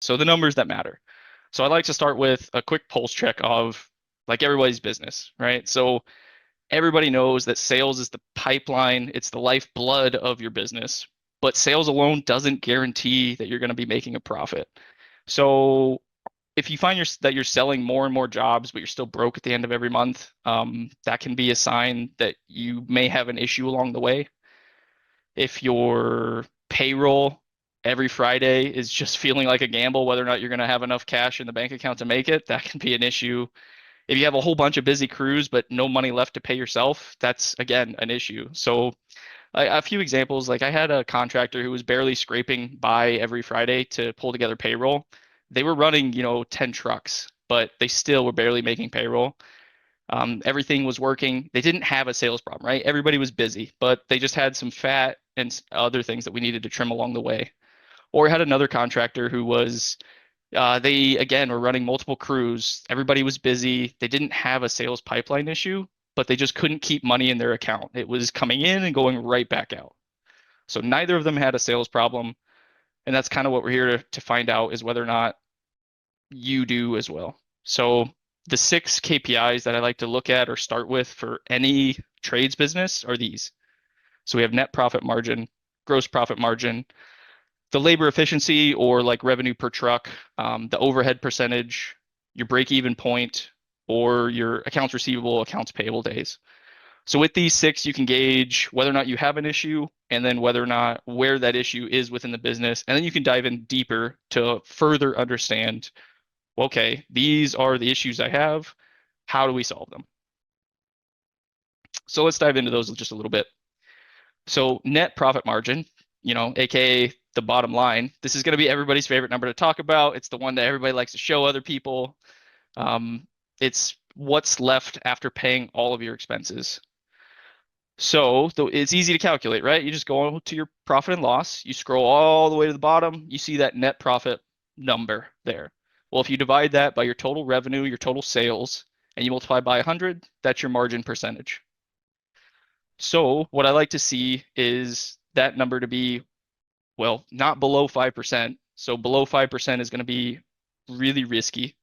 So the numbers that matter. So I like to start with a quick pulse check of like everybody's business, right? So everybody knows that sales is the pipeline, it's the lifeblood of your business, but sales alone doesn't guarantee that you're going to be making a profit. So if you find that you're selling more and more jobs, but you're still broke at the end of every month, that can be a sign that you may have an issue along the way. If your payroll every Friday is just feeling like a gamble, whether or not you're going to have enough cash in the bank account to make it, that can be an issue. If you have a whole bunch of busy crews but no money left to pay yourself, that's again an issue. So a few examples, like I had a contractor who was barely scraping by every Friday to pull together payroll. They were running, 10 trucks, but they still were barely making payroll. Everything was working. They didn't have a sales problem, right? Everybody was busy, but they just had some fat and other things that we needed to trim along the way. Or we had another contractor who was, they again were running multiple crews. Everybody was busy. They didn't have a sales pipeline issue, but they just couldn't keep money in their account. It was coming in and going right back out. So neither of them had a sales problem. And that's kind of what we're here to find out is whether or not you do as well. So the 6 KPIs that I like to look at or start with for any trades business are these. So we have net profit margin, gross profit margin, the labor efficiency or like revenue per truck, the overhead percentage, your break even point, or your accounts receivable, accounts payable days. So with these 6, you can gauge whether or not you have an issue and then whether or not where that issue is within the business. And then you can dive in deeper to further understand, okay, these are the issues I have. How do we solve them? So let's dive into those just a little bit. So net profit margin, aka the bottom line. This is going to be everybody's favorite number to talk about. It's the one that everybody likes to show other people. Um, it's what's left after paying all of your expenses. So it's easy to calculate, right? You just go to your profit and loss, you scroll all the way to the bottom, you see that net profit number there. Well, if you divide that by your total revenue, your total sales, and you multiply by 100, that's your margin percentage. So what I like to see is that number to be, well, not below 5%. So below 5% is going to be really risky.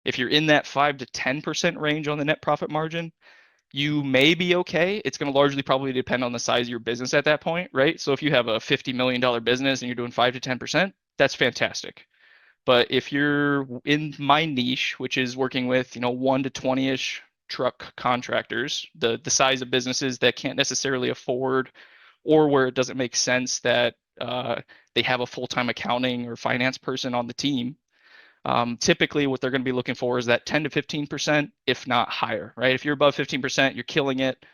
If you're in that 5 to 10% range on the net profit margin, you may be okay. It's going to largely probably depend on the size of your business at that point, right? So if you have a $50 million business and you're doing 5 to 10%, that's fantastic. But if you're in my niche, which is working with, 1 to 20-ish truck contractors, the size of businesses that can't necessarily afford or where it doesn't make sense that they have a full-time accounting or finance person on the team, typically what they're going to be looking for is that 10 to 15%, if not higher, right? If you're above 15%, you're killing it.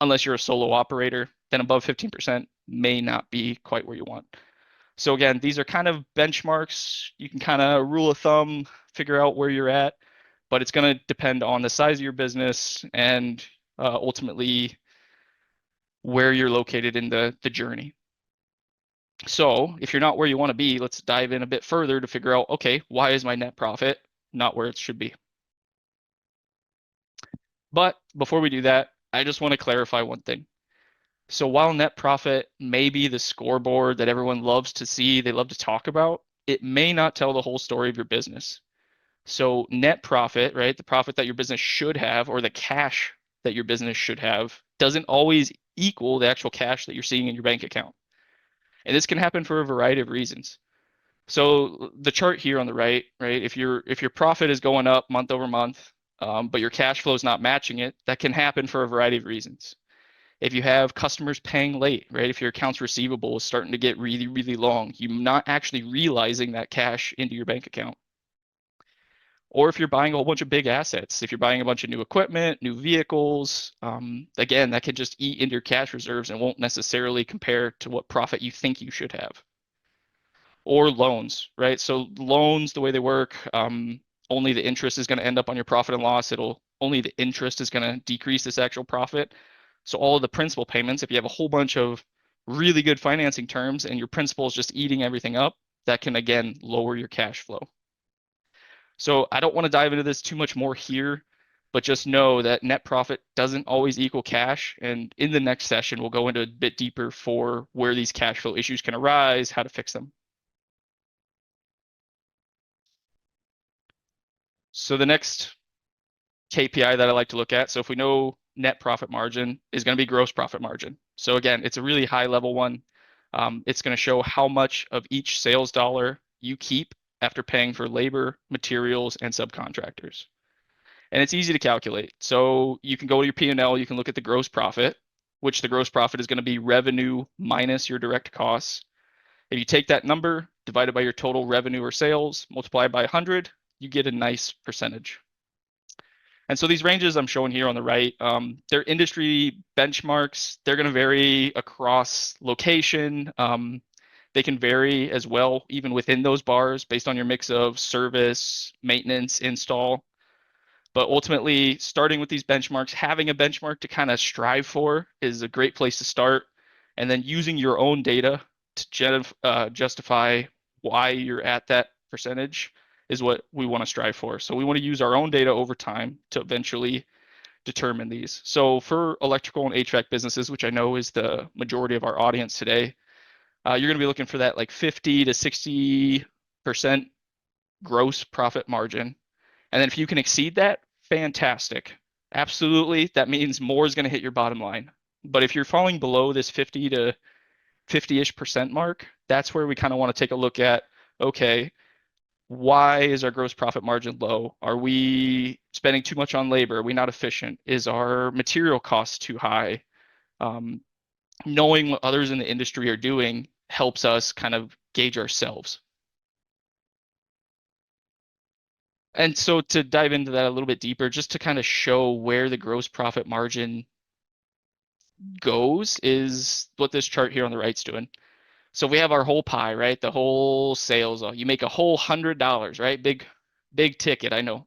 Unless you're a solo operator, then above 15% may not be quite where you want. So again, these are kind of benchmarks. You can kind of rule of thumb, figure out where you're at, but it's going to depend on the size of your business and ultimately where you're located in the journey. So if you're not where you want to be, let's dive in a bit further to figure out, okay, why is my net profit not where it should be? But before we do that, I just want to clarify one thing. So while net profit may be the scoreboard that everyone loves to see, they love to talk about, it may not tell the whole story of your business. So net profit, right, the profit that your business should have or the cash that your business should have doesn't always equal the actual cash that you're seeing in your bank account. And this can happen for a variety of reasons. So the chart here on the right, if your profit is going up month over month, but your cash flow is not matching it, that can happen for a variety of reasons. If you have customers paying late, right? If your accounts receivable is starting to get really, really long, you're not actually realizing that cash into your bank account. Or if you're buying a whole bunch of big assets, if you're buying a bunch of new equipment, new vehicles, again, that can just eat into your cash reserves and won't necessarily compare to what profit you think you should have. Or loans, right? So loans, the way they work, only the interest is going to end up on your profit and loss. Only the interest is going to decrease this actual profit. So all of the principal payments, if you have a whole bunch of really good financing terms and your principal is just eating everything up, that can again lower your cash flow. So I don't want to dive into this too much more here, but just know that net profit doesn't always equal cash. And in the next session, we'll go into a bit deeper for where these cash flow issues can arise, how to fix them. So the next KPI that I like to look at, so if we know net profit margin is going to be gross profit margin. So again, it's a really high level one. It's going to show how much of each sales dollar you keep after paying for labor, materials, and subcontractors. And it's easy to calculate. So you can go to your P&L, you can look at the gross profit, which the gross profit is going to be revenue minus your direct costs. If you take that number, divide it by your total revenue or sales, multiply it by 100, you get a nice percentage. And so these ranges I'm showing here on the right, they're industry benchmarks. They're going to vary across location. They can vary as well, even within those bars, based on your mix of service, maintenance, install. But ultimately, starting with these benchmarks, having a benchmark to kind of strive for is a great place to start. And then using your own data to justify why you're at that percentage is what we want to strive for. So we want to use our own data over time to eventually determine these. So for electrical and HVAC businesses, which I know is the majority of our audience today, you're going to be looking for that like 50 to 60% gross profit margin. And then if you can exceed that, fantastic. Absolutely. That means more is going to hit your bottom line. But if you're falling below this 50 to 50-ish% mark, that's where we kind of want to take a look at, okay, why is our gross profit margin low? Are we spending too much on labor? Are we not efficient? Is our material cost too high? Um, Knowing what others in the industry are doing helps us kind of gauge ourselves. And so to dive into that a little bit deeper, just to kind of show where the gross profit margin goes is what this chart here on the right's doing. So we have our whole pie, right? The whole sales. You make a whole $100, right? Big ticket, I know.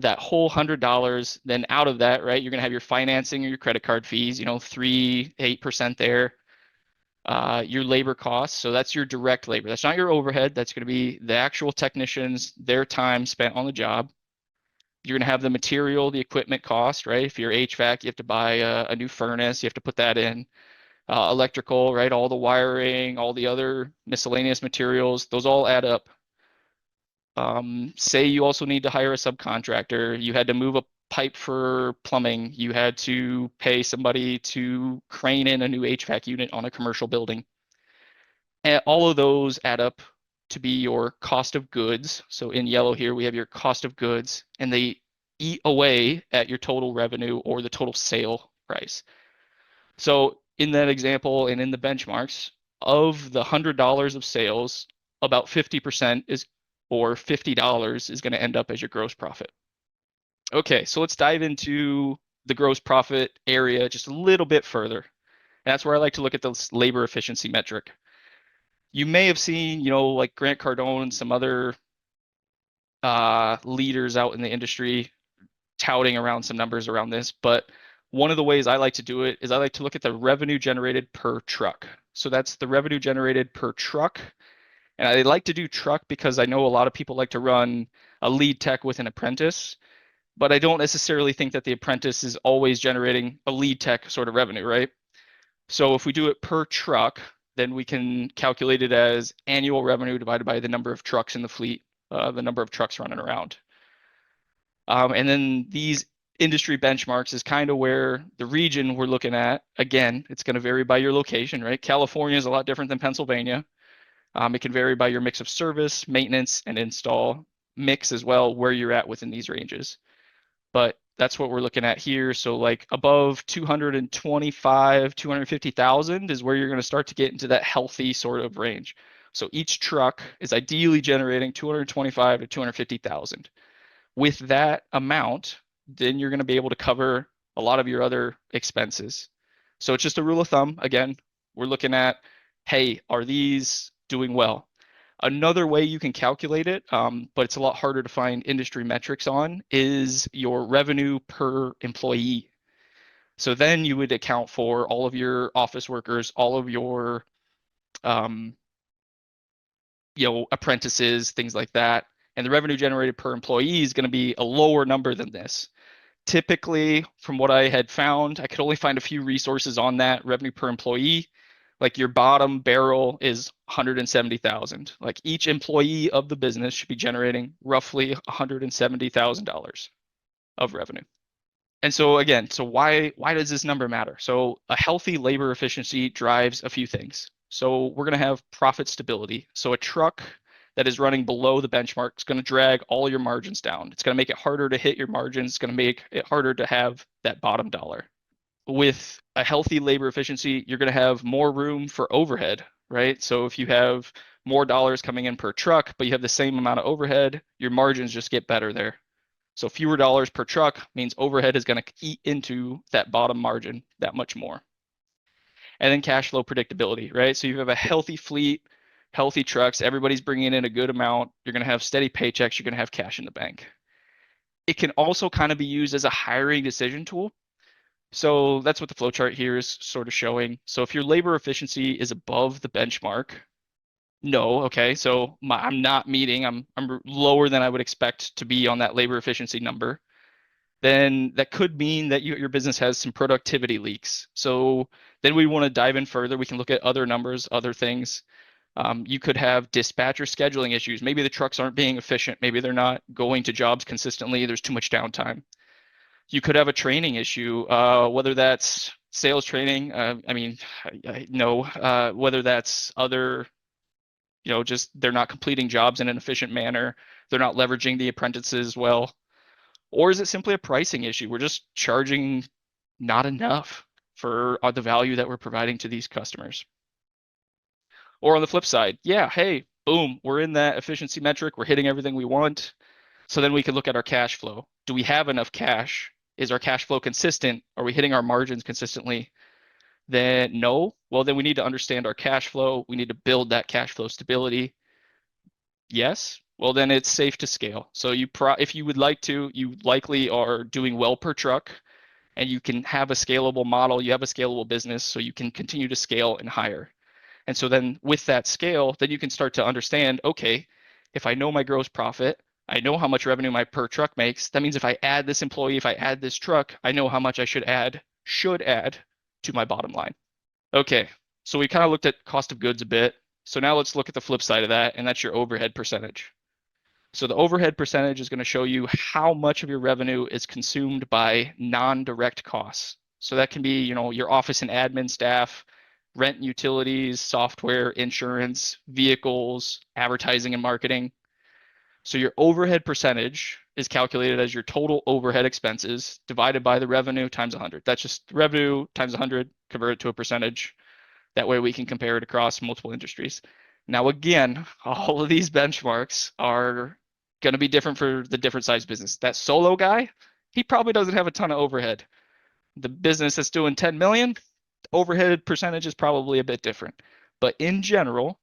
That whole $100, then out of that, right, you're gonna have your financing or your credit card fees, 3-8% there. Your labor costs, so that's your direct labor. That's not your overhead. That's gonna be the actual technicians, their time spent on the job. You're gonna have the material, the equipment cost, right? If you're HVAC, you have to buy a new furnace, you have to put that in. Electrical, right? All the wiring, all the other miscellaneous materials, those all add up. Say you also need to hire a subcontractor, you had to move a pipe for plumbing, you had to pay somebody to crane in a new HVAC unit on a commercial building. And all of those add up to be your cost of goods. So in yellow here, we have your cost of goods, and they eat away at your total revenue or the total sale price. So in that example and in the benchmarks, of the $100 of sales, about 50% is, or $50 is going to end up as your gross profit. Okay, so let's dive into the gross profit area just a little bit further. And that's where I like to look at the labor efficiency metric. You may have seen, like Grant Cardone and some other leaders out in the industry touting around some numbers around this, but one of the ways I like to do it is I like to look at the revenue generated per truck. So that's the revenue generated per truck. And I like to do truck because I know a lot of people like to run a lead tech with an apprentice, but I don't necessarily think that the apprentice is always generating a lead tech sort of revenue, right? So if we do it per truck, then we can calculate it as annual revenue divided by the number of trucks in the fleet, the number of trucks running around. And then these industry benchmarks is kind of where the region we're looking at. Again, it's going to vary by your location, right? California is a lot different than Pennsylvania. It can vary by your mix of service, maintenance, and install mix as well, where you're at within these ranges. But that's what we're looking at here. So like above 225, 250,000 is where you're going to start to get into that healthy sort of range. So each truck is ideally generating 225 to 250,000. With that amount, then you're going to be able to cover a lot of your other expenses. So it's just a rule of thumb. Again, we're looking at, hey, are these doing well? Another way you can calculate it, but it's a lot harder to find industry metrics on, is your revenue per employee. So then you would account for all of your office workers, all of your um, apprentices, things like that. And the revenue generated per employee is going to be a lower number than this. Typically, from what I had found, I could only find a few resources on that revenue per employee, Like your bottom barrel is 170,000. Like each employee of the business should be generating roughly $170,000 of revenue. And so again, so why does this number matter? So a healthy labor efficiency drives a few things. So we're going to have profit stability. So a truck that is running below the benchmark is going to drag all your margins down. It's going to make it harder to hit your margins. It's going to make it harder to have that bottom dollar. With a healthy labor efficiency, you're going to have more room for overhead, right? So if you have more dollars coming in per truck, but you have the same amount of overhead, your margins just get better there. So fewer dollars per truck means overhead is going to eat into that bottom margin that much more. And then cash flow predictability, right? So you have a healthy fleet, healthy trucks, everybody's bringing in a good amount. You're going to have steady paychecks, you're going to have cash in the bank. It can also kind of be used as a hiring decision tool. So that's what the flowchart here is sort of showing. So if your labor efficiency is above the benchmark, no, okay, so I'm not meeting, I'm lower than I would expect to be on that labor efficiency number, then that could mean that your business has some productivity leaks. So then we want to dive in further. We can look at other numbers, other things. You could have dispatcher scheduling issues. Maybe the trucks aren't being efficient. Maybe they're not going to jobs consistently. There's too much downtime. You could have a training issue, whether that's sales training. No, whether that's other, just they're not completing jobs in an efficient manner. They're not leveraging the apprentices well. Or is it simply a pricing issue? We're just charging not enough for the value that we're providing to these customers. Or on the flip side, yeah, hey, boom, we're in that efficiency metric. We're hitting everything we want. So then we can look at our cash flow. Do we have enough cash? Is our cash flow consistent? Are we hitting our margins consistently? Then no. Well, then we need to understand our cash flow. We need to build that cash flow stability. Yes. Well, then it's safe to scale. So if you would like to, you likely are doing well per truck and you can have a scalable model, you have a scalable business, so you can continue to scale and hire. And so then with that scale, then you can start to understand, okay, if I know my gross profit, I know how much revenue my per truck makes. That means if I add this employee, if I add this truck, I know how much I should add to my bottom line. Okay, so we kind of looked at cost of goods a bit. So now let's look at the flip side of that, and that's your overhead percentage. So the overhead percentage is going to show you how much of your revenue is consumed by non-direct costs. So that can be, your office and admin staff, rent and utilities, software, insurance, vehicles, advertising and marketing. So your overhead percentage is calculated as your total overhead expenses divided by the revenue times 100. That's just revenue times 100, convert it to a percentage. That way we can compare it across multiple industries. Now, again, all of these benchmarks are going to be different for the different size business. That solo guy, he probably doesn't have a ton of overhead. The business that's doing 10 million, overhead percentage is probably a bit different. But in general,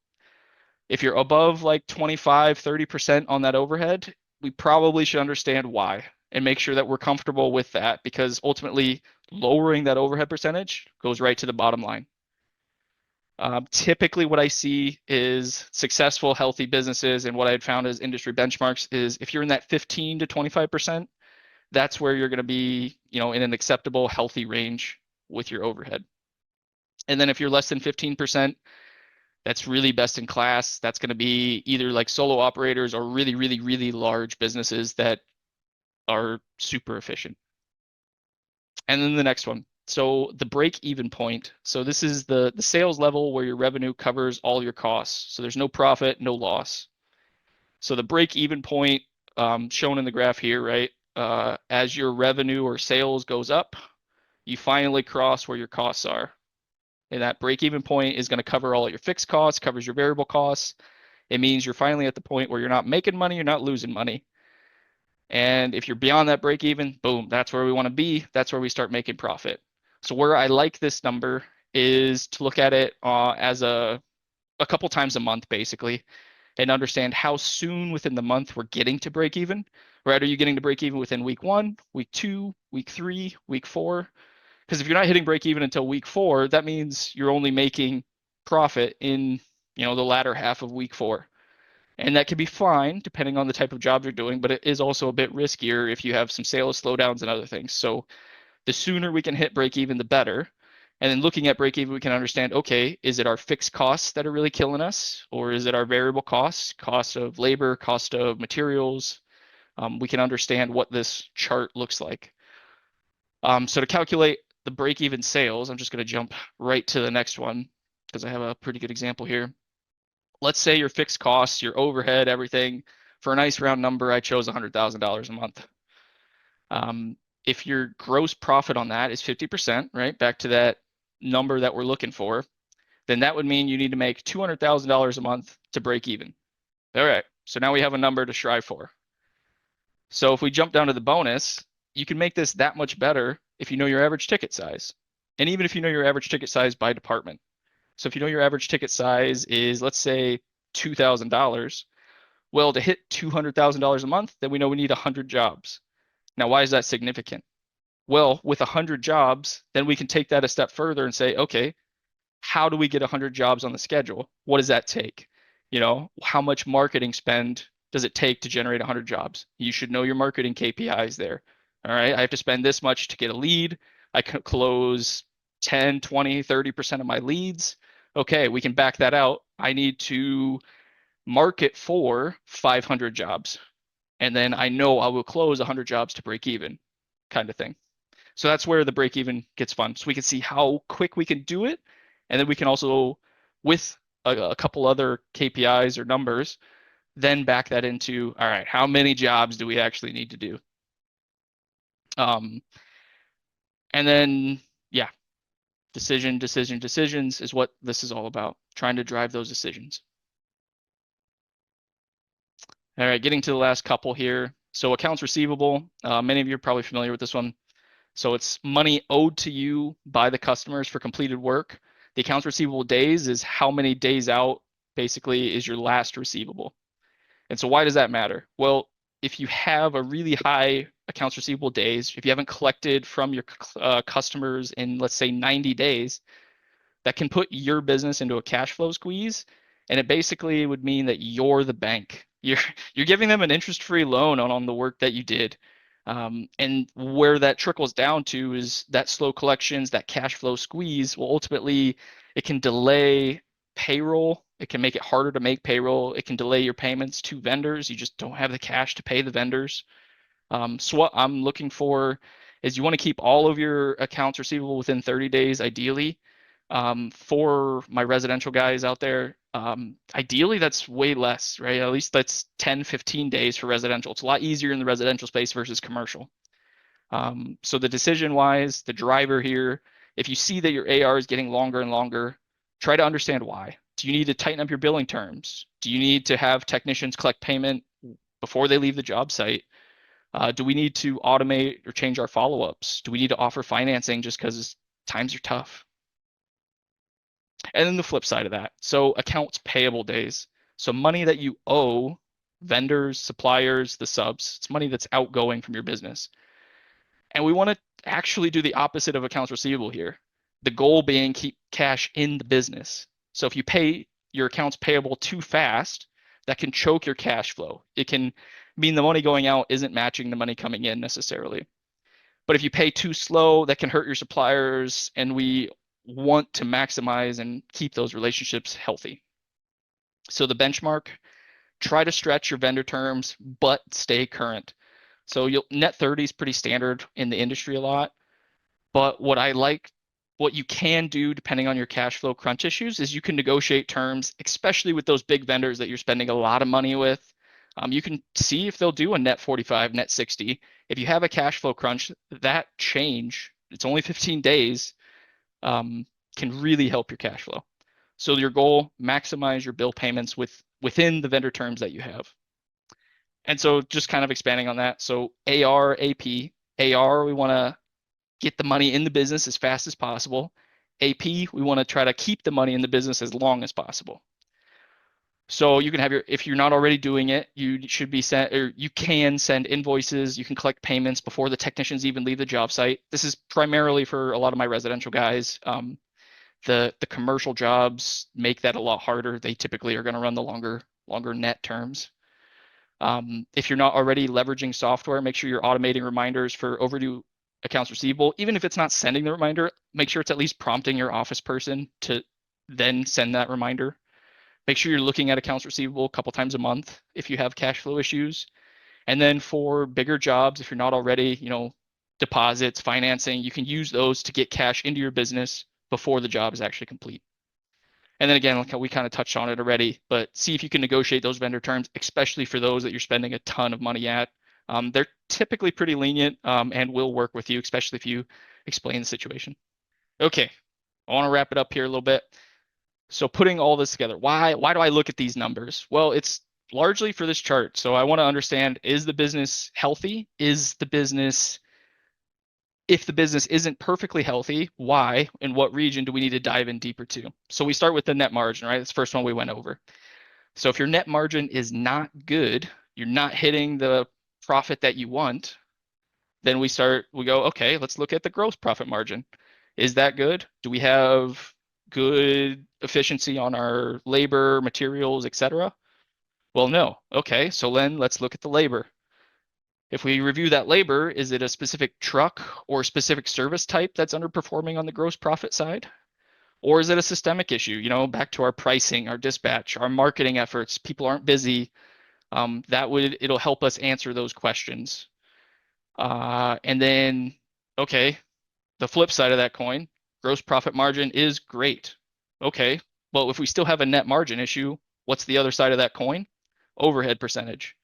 if you're above like 25, 30% on that overhead, we probably should understand why and make sure that we're comfortable with that, because ultimately lowering that overhead percentage goes right to the bottom line. Typically, what I see is successful, healthy businesses, and what I had found as industry benchmarks is if you're in that 15 to 25%, that's where you're going to be, in an acceptable, healthy range with your overhead. And then if you're less than 15%, that's really best in class. That's going to be either like solo operators or really, really, really large businesses that are super efficient. And then the next one. So the break even point. So this is the sales level where your revenue covers all your costs. So there's no profit, no loss. So the break even point shown in the graph here, right? As your revenue or sales goes up, you finally cross where your costs are. And that break even point is going to cover all your fixed costs, covers your variable costs. It means you're finally at the point where you're not making money, you're not losing money. And if you're beyond that break even, boom, that's where we want to be. That's where we start making profit. So where I like this number is to look at it as a couple times a month, basically, and understand how soon within the month we're getting to break even. Right? Are you getting to break even within week 1, week 2, week 3, week 4? Because if you're not hitting break even until week 4, that means you're only making profit in, the latter half of week 4. And that can be fine depending on the type of job you're doing, but it is also a bit riskier if you have some sales slowdowns and other things. So the sooner we can hit break even, the better. And then looking at break even, we can understand, okay, is it our fixed costs that are really killing us? Or is it our variable costs, cost of labor, cost of materials? We can understand what this chart looks like. So to calculate the break even sales, I'm just going to jump right to the next one because I have a pretty good example here. Let's say your fixed costs, your overhead, everything, for a nice round number, I chose $100,000 a month. If your gross profit on that is 50%, right? Back to that number that we're looking for, then that would mean you need to make $200,000 a month to break even. All right. So now we have a number to strive for. So if we jump down to the bonus, you can make this that much better if you know your average ticket size. And even if you know your average ticket size by department. So if you know your average ticket size is, let's say, $2,000, well, to hit $200,000 a month, then we know we need 100 jobs. Now, why is that significant? Well, with 100 jobs, then we can take that a step further and say, okay, how do we get 100 jobs on the schedule? What does that take? How much marketing spend does it take to generate 100 jobs? You should know your marketing KPIs there. All right, I have to spend this much to get a lead. I can close 10, 20, 30% of my leads. Okay, we can back that out. I need to market for 500 jobs. And then I know I will close 100 jobs to break even, kind of thing. So that's where the break even gets fun. So we can see how quick we can do it. And then we can also, with a couple other KPIs or numbers, then back that into, all right, how many jobs do we actually need to do? Um, and then, yeah, decisions is what this is all about, trying to drive those decisions. All right, getting to the last couple here. So accounts receivable, many of you are probably familiar with this one. So it's money owed to you by the customers for completed work. The accounts receivable days is how many days out basically is your last receivable. And so why does that matter? Well, if you have a really high accounts receivable days, if you haven't collected from your customers in, let's say, 90 days, that can put your business into a cash flow squeeze. And it basically would mean that you're the bank. You're giving them an interest-free loan on the work that you did. And where that trickles down to is that slow collections, that cash flow squeeze will ultimately, it can delay payroll. It can make it harder to make payroll. It can delay your payments to vendors. You just don't have the cash to pay the vendors. So what I'm looking for is you want to keep all of your accounts receivable within 30 days, ideally. For my residential guys out there, ideally that's way less, right? At least that's 10, 15 days for residential. It's a lot easier in the residential space versus commercial. So the decision wise, the driver here, if you see that your AR is getting longer and longer, try to understand why. Do you need to tighten up your billing terms? Do you need to have technicians collect payment before they leave the job site? Do we need to automate or change our follow-ups? Do we need to offer financing just because times are tough? And then the flip side of that, so accounts payable days. So money that you owe vendors, suppliers, the subs, it's money that's outgoing from your business. And we want to actually do the opposite of accounts receivable here. The goal being keep cash in the business. So if you pay your accounts payable too fast, that can choke your cash flow. It can mean the money going out isn't matching the money coming in necessarily. But if you pay too slow, that can hurt your suppliers, and we want to maximize and keep those relationships healthy. So the benchmark, try to stretch your vendor terms, but stay current. So you'll net 30 is pretty standard in the industry a lot. But what you can do depending on your cash flow crunch issues is you can negotiate terms, especially with those big vendors that you're spending a lot of money with. You can see if they'll do a net 45, net 60. If you have a cash flow crunch, that change, it's only 15 days, can really help your cash flow. So your goal, maximize your bill payments within the vendor terms that you have. And so just kind of expanding on that. So AR, AP, AR, we want to get the money in the business as fast as possible. AP, we want to try to keep the money in the business as long as possible. So you can have if you're not already doing it, you should be sent, or you can send invoices, you can collect payments before the technicians even leave the job site. This is primarily for a lot of my residential guys. The commercial jobs make that a lot harder. They typically are going to run the longer net terms. If you're not already leveraging software, make sure you're automating reminders for overdue accounts receivable, even if it's not sending the reminder, make sure it's at least prompting your office person to then send that reminder. Make sure you're looking at accounts receivable a couple times a month if you have cash flow issues. And then for bigger jobs, if you're not already, deposits, financing, you can use those to get cash into your business before the job is actually complete. And then again, like we kind of touched on it already, but see if you can negotiate those vendor terms, especially for those that you're spending a ton of money at. They're typically pretty lenient and will work with you, especially if you explain the situation. Okay, I want to wrap it up here a little bit. So putting all this together, why do I look at these numbers? Well, it's largely for this chart. So I want to understand, is the business healthy? If the business isn't perfectly healthy, why and what region do we need to dive in deeper to? So we start with the net margin, right? That's the first one we went over. So if your net margin is not good, you're not hitting the profit that you want, then we go, okay, let's look at the gross profit margin. Is that good? Do we have good efficiency on our labor, materials, etc.? Well, no. Okay, so then let's look at the labor. If we review that labor, is it a specific truck or specific service type that's underperforming on the gross profit side? Or is it a systemic issue? Back to our pricing, our dispatch, our marketing efforts, people aren't busy. It'll help us answer those questions. And then, okay, the flip side of that coin, gross profit margin is great. Okay, well, if we still have a net margin issue, what's the other side of that coin? Overhead percentage.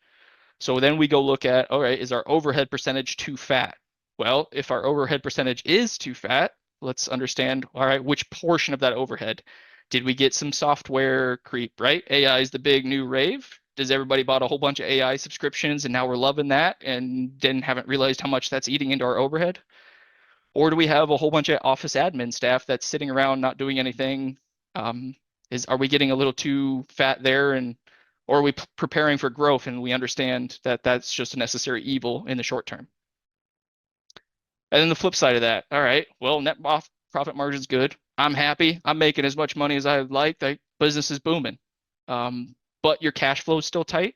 So then we go look at, all right, is our overhead percentage too fat? Well, if our overhead percentage is too fat, let's understand, all right, which portion of that overhead? Did we get some software creep, right? AI is the big new rave. Does everybody bought a whole bunch of AI subscriptions and now we're loving that and then haven't realized how much that's eating into our overhead? Or do we have a whole bunch of office admin staff that's sitting around not doing anything? Are we getting a little too fat there, or are we preparing for growth and we understand that that's just a necessary evil in the short term? And then the flip side of that, all right, well, net profit margin's good. I'm happy. I'm making as much money as I'd like. The business is booming. But your cash flow is still tight.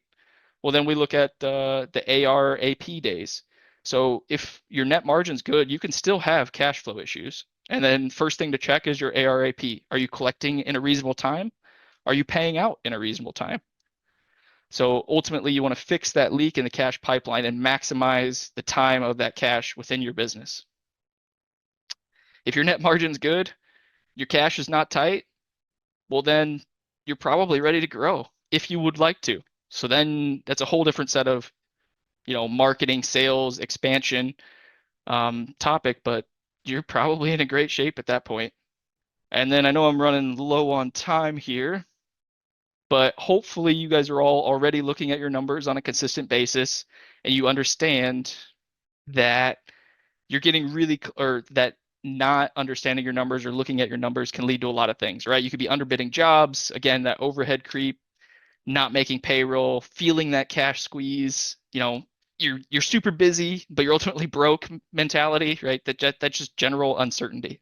Well, then we look at the AR AP days. So if your net margin's good, you can still have cash flow issues. And then first thing to check is your AR AP. Are you collecting in a reasonable time? Are you paying out in a reasonable time? So ultimately, you want to fix that leak in the cash pipeline and maximize the time of that cash within your business. If your net margin's good, your cash is not tight, well, then you're probably ready to grow if you would like to. So then that's a whole different set of, marketing, sales, expansion topic, but you're probably in a great shape at that point. And then I know I'm running low on time here, but hopefully you guys are all already looking at your numbers on a consistent basis and you understand that you're getting really, or that not understanding your numbers or looking at your numbers can lead to a lot of things, right? You could be underbidding jobs, again, that overhead creep, not making payroll, feeling that cash squeeze, you're super busy, but you're ultimately broke mentality, right? That's just general uncertainty.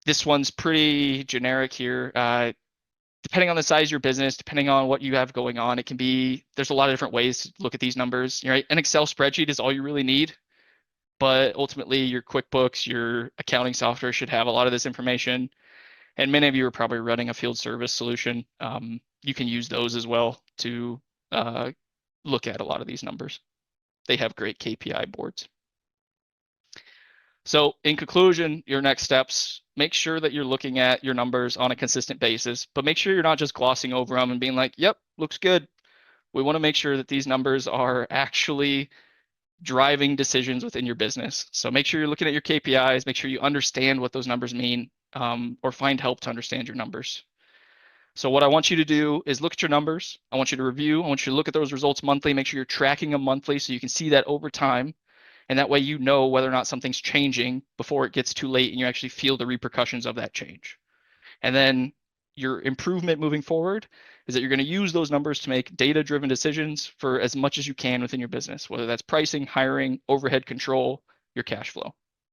This one's pretty generic here. Depending on the size of your business, depending on what you have going on, there's a lot of different ways to look at these numbers, right? An Excel spreadsheet is all you really need, but ultimately your QuickBooks, your accounting software should have a lot of this information. And many of you are probably running a field service solution. You can use those as well to look at a lot of these numbers. They have great KPI boards. So in conclusion, your next steps, make sure that you're looking at your numbers on a consistent basis, but make sure you're not just glossing over them and being like, yep, looks good. We want to make sure that these numbers are actually driving decisions within your business. So make sure you're looking at your KPIs, make sure you understand what those numbers mean, or find help to understand your numbers. So what I want you to do is look at your numbers. I want you to review. I want you to look at those results monthly. Make sure you're tracking them monthly so you can see that over time. And that way you know whether or not something's changing before it gets too late and you actually feel the repercussions of that change. And then your improvement moving forward is that you're going to use those numbers to make data-driven decisions for as much as you can within your business, whether that's pricing, hiring, overhead control, your cash flow.